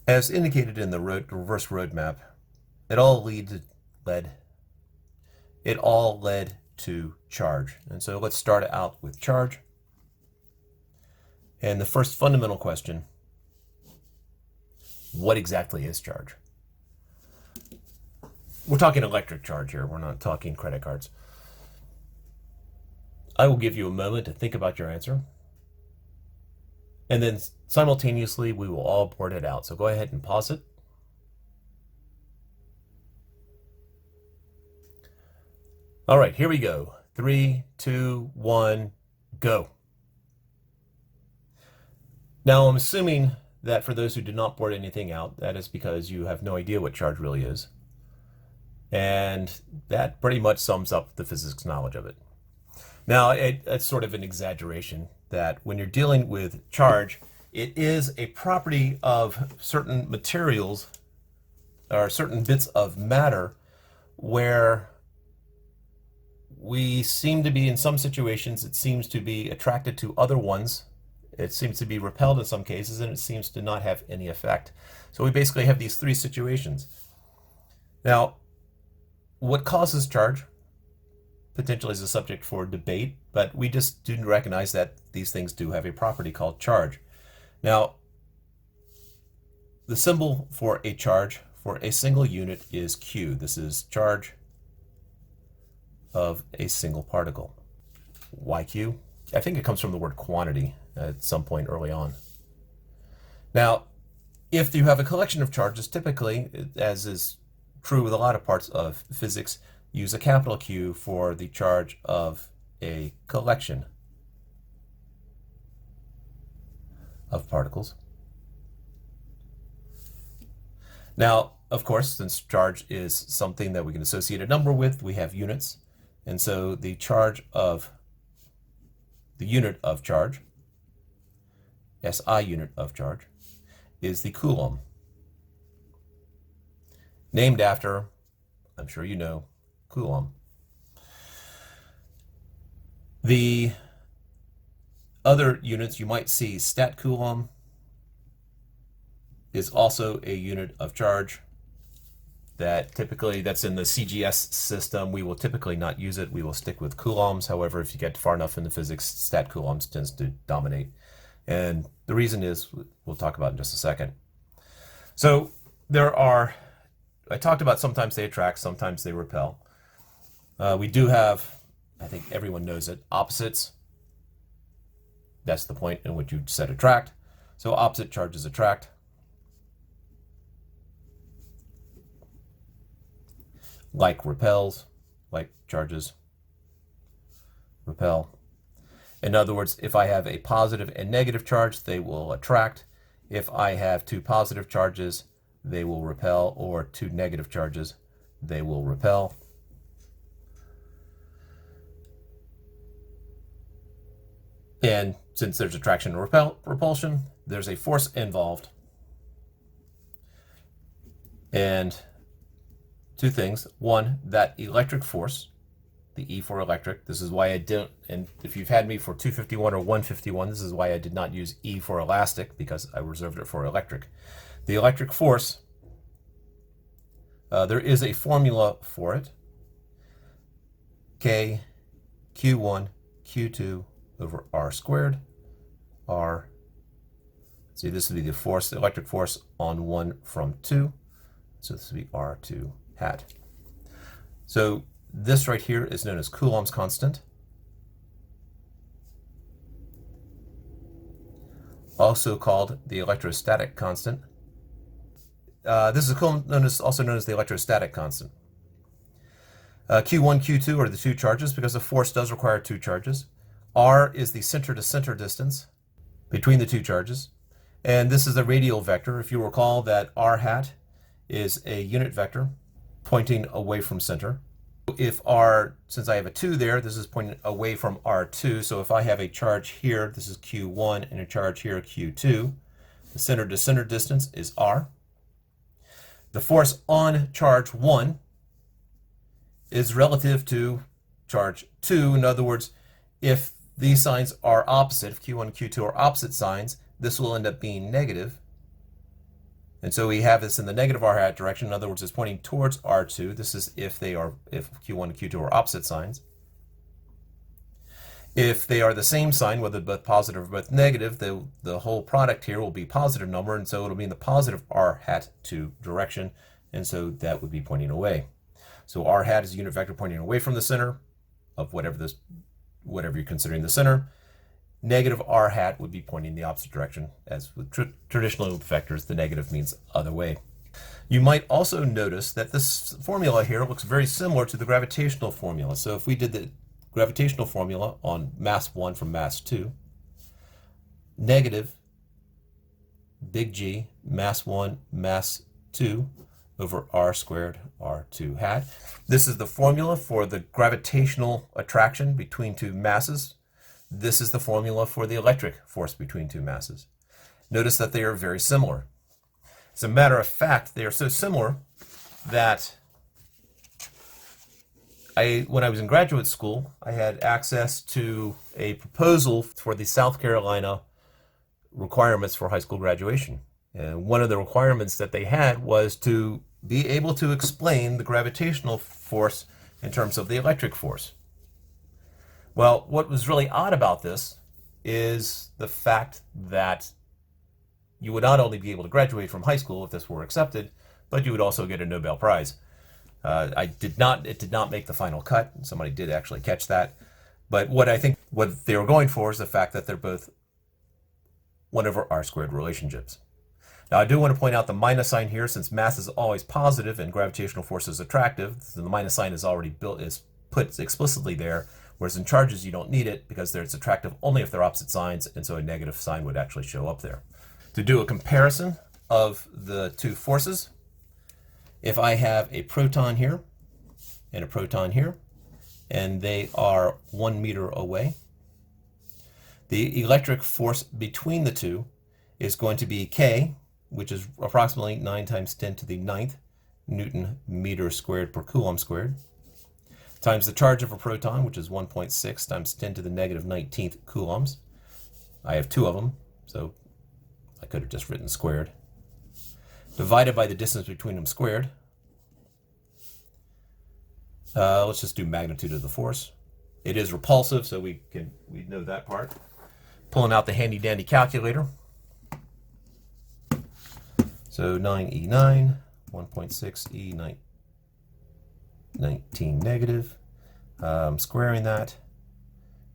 As indicated in the reverse roadmap, it all led to charge. And so let's start out with charge. And the first fundamental question, what exactly is charge? We're talking electric charge here. We're not talking credit cards. I will give you a moment to think about your answer. And then simultaneously, we will all board it out. So go ahead and pause it. All right, here we go. 3, 2, 1, go. Now, I'm assuming that for those who did not board anything out, that is because you have no idea what charge really is. And that pretty much sums up the physics knowledge of it. Now, it's sort of an exaggeration that when you're dealing with charge, it is a property of certain materials or certain bits of matter where we seem to be, in some situations, it seems to be attracted to other ones. It seems to be repelled in some cases, and it seems to not have any effect. So we basically have these three situations. Now, what causes charge potentially is a subject for debate, but we just do recognize that these things do have a property called charge. Now, the symbol for a charge for a single unit is Q. This is charge of a single particle. Why Q? I think it comes from the word quantity at some point early on. Now, if you have a collection of charges, typically, as is true with a lot of parts of physics, use a capital Q for the charge of a collection of particles. Now, of course, since charge is something that we can associate a number with, we have units. And so the charge of the unit of charge, SI unit of charge, is the Coulomb. Named after, I'm sure you know, Coulomb. The other units you might see, stat Coulomb is also a unit of charge that typically, that's in the CGS system. We will typically not use it. We will stick with coulombs. However, if you get far enough into physics, stat coulombs tends to dominate. And the reason is, we'll talk about in just a second. So there are, I talked about sometimes they attract, sometimes they repel. We do have, I think everyone knows it, opposites. That's the point in which you said attract. So opposite charges attract. Like repels, like charges repel. In other words, if I have a positive and negative charge, they will attract. If I have two positive charges, they will repel, or two negative charges, they will repel. And since there's attraction and repulsion, there's a force involved. And two things. One, that electric force, the E for electric. This is why I didn't, and if you've had me for 251 or 151, this is why I did not use E for elastic, because I reserved it for electric. The electric force, there is a formula for it. K, Q1, Q2 over R squared. R, see, this would be the force, the electric force on 1 from 2. So this would be R2 hat. So this right here is known as Coulomb's constant. Also called the electrostatic constant. This is also known as the electrostatic constant. Q1, Q2 are the two charges because the force does require two charges. R is the center-to-center distance between the two charges. And this is the radial vector. If you recall that R hat is a unit vector pointing away from center. If R, since I have a 2 there, this is pointing away from R2. So if I have a charge here, this is Q1, and a charge here, Q2, the center-to-center distance is R. The force on charge 1 is relative to charge 2. In other words, if these signs are opposite, if Q1 and Q2 are opposite signs, this will end up being negative. And so we have this in the negative r hat direction. In other words, it's pointing towards R2. This is if Q1 and Q2 are opposite signs. If they are the same sign, whether both positive or both negative, the whole product here will be positive number, and so it'll be in the positive r hat 2 direction, and so that would be pointing away. So r hat is a unit vector pointing away from the center of whatever you're considering the center. Negative r hat would be pointing the opposite direction. As with traditional vectors, the negative means other way. You might also notice that this formula here looks very similar to the gravitational formula. So if we did the gravitational formula on mass 1 from mass 2, negative big G mass 1 mass 2 over r squared r2 hat. This is the formula for the gravitational attraction between two masses. This is the formula for the electric force between two masses. Notice that they are very similar. As a matter of fact, they are so similar that when I was in graduate school, I had access to a proposal for the South Carolina requirements for high school graduation. And one of the requirements that they had was to be able to explain the gravitational force in terms of the electric force. Well, what was really odd about this is the fact that you would not only be able to graduate from high school if this were accepted, but you would also get a Nobel Prize. It did not make the final cut. Somebody did actually catch that. But what they were going for is the fact that they're both 1 over r squared relationships. Now I do want to point out the minus sign here, since mass is always positive and gravitational force is attractive, so the minus sign is put explicitly there, whereas in charges you don't need it because it's attractive only if they're opposite signs, and so a negative sign would actually show up there. To do a comparison of the two forces, if I have a proton here and a proton here, and they are 1 meter away, the electric force between the two is going to be K, which is approximately 9 times 10 to the 9th Newton meter squared per Coulomb squared, times the charge of a proton, which is 1.6 times 10 to the negative 19th coulombs. I have 2 of them, so I could have just written squared, divided by the distance between them squared. Let's just do magnitude of the force. It is repulsive, so we know that part. Pulling out the handy dandy calculator. So 9E9, 1.6 E19 negative, squaring that,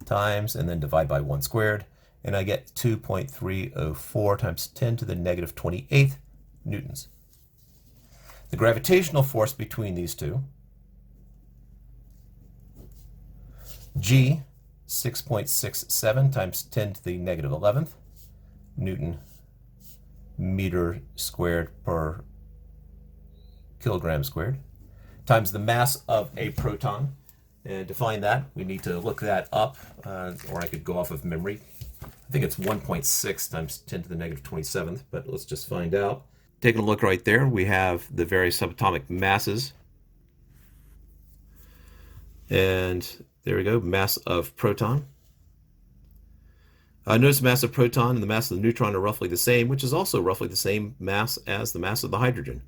times, and then divide by 1 squared, and I get 2.304 times 10 to the negative 28th newtons. The gravitational force between these two, G, 6.67 times 10 to the negative 11th Newton meter squared per kilogram squared, times the mass of a proton. And to find that, we need to look that up, or I could go off of memory. I think it's 1.6 times 10 to the negative 27th, but let's just find out. Taking a look right there, we have the various subatomic masses. And there we go, mass of proton. Notice the mass of proton and the mass of the neutron are roughly the same, which is also roughly the same mass as the mass of the hydrogen.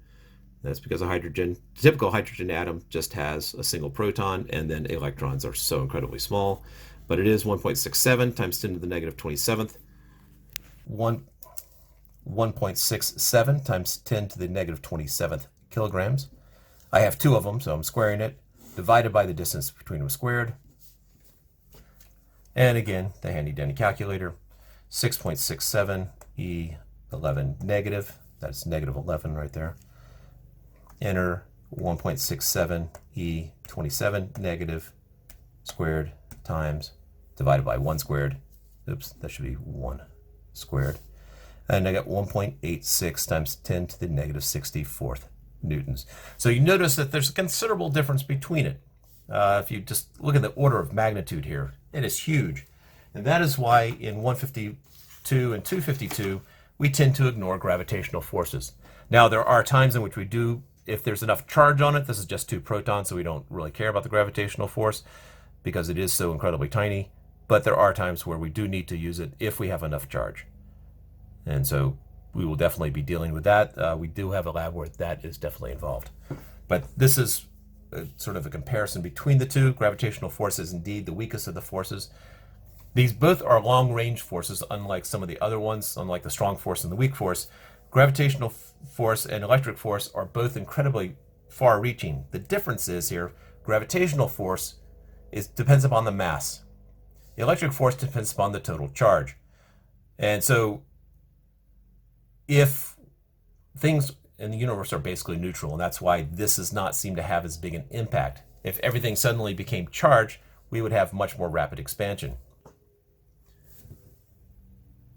That's because the typical hydrogen atom just has a single proton, and then electrons are so incredibly small. But it is 1.67 times 10 to the negative 27th. 1.67 times 10 to the negative 27th kilograms. I have 2 of them, so I'm squaring it, divided by the distance between them squared. And again, the handy dandy calculator, 6.67 E11 negative, that's negative 11 right there. Enter 1.67 E27 negative squared times divided by 1 squared. Oops, that should be 1 squared. And I got 1.86 times 10 to the negative 64th newtons. So you notice that there's a considerable difference between it. If you just look at the order of magnitude here, it is huge. And that is why in 152 and 252, we tend to ignore gravitational forces. Now, there are times in which we do, if there's enough charge on it. This is just 2 protons, so we don't really care about the gravitational force because it is so incredibly tiny. But there are times where we do need to use it if we have enough charge. And so we will definitely be dealing with that. We do have a lab where that is definitely involved. But this is sort of a comparison between the two. Gravitational force is indeed the weakest of the forces. These both are long-range forces, unlike some of the other ones, unlike the strong force and the weak force. Gravitational force and electric force are both incredibly far-reaching. The difference is here, gravitational force depends upon the mass. The electric force depends upon the total charge. And so if things in the universe are basically neutral, and that's why this does not seem to have as big an impact. If everything suddenly became charged, we would have much more rapid expansion.